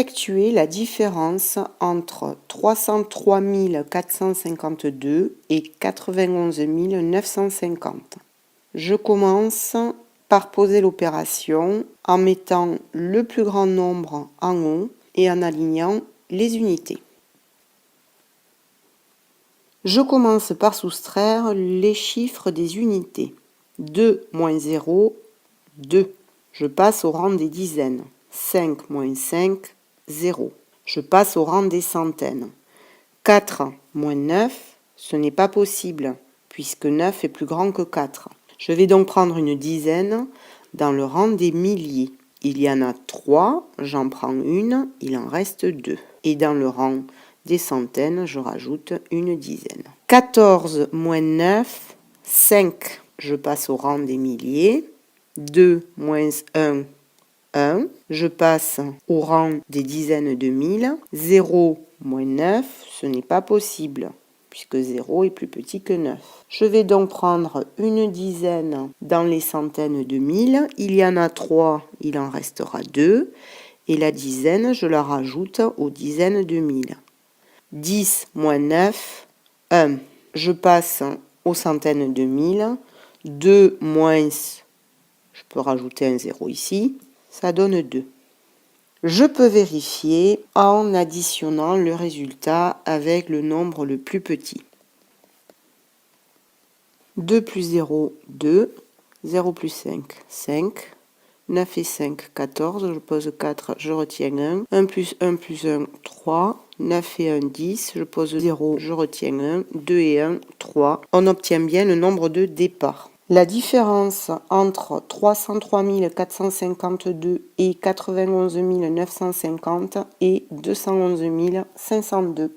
effectuer la différence entre 303 452 et 91 950. Je commence par poser l'opération en mettant le plus grand nombre en haut et en alignant les unités. Je commence par soustraire les chiffres des unités. 2 moins 0, 2. Je passe au rang des dizaines. 5 moins 5, 0. Je passe au rang des centaines. 4 moins 9, ce n'est pas possible, puisque 9 est plus grand que 4. Je vais donc prendre une dizaine dans le rang des milliers. Il y en a 3, j'en prends une, il en reste 2. Et dans le rang des centaines, je rajoute une dizaine. 14 moins 9, 5. Je passe au rang des milliers. 2 moins 1, 1. Je passe au rang des dizaines de mille. 0 moins 9, ce n'est pas possible, puisque 0 est plus petit que 9. Je vais donc prendre une dizaine dans les centaines de mille. Il y en a 3, il en restera 2. Et la dizaine, je la rajoute aux dizaines de mille. 10 moins 9, 1. Je passe aux centaines de mille. 2 moins, je peux rajouter un 0 ici, ça donne 2. Je peux vérifier en additionnant le résultat avec le nombre le plus petit. 2 plus 0, 2. 0 plus 5, 5. 9 et 5, 14. Je pose 4, je retiens 1. 1 plus 1 plus 1, 3. 9 et 1, 10. Je pose 0, je retiens 1. 2 et 1, 3. On obtient bien le nombre de départ. La différence entre 303 452 et 91 950 est 211 502.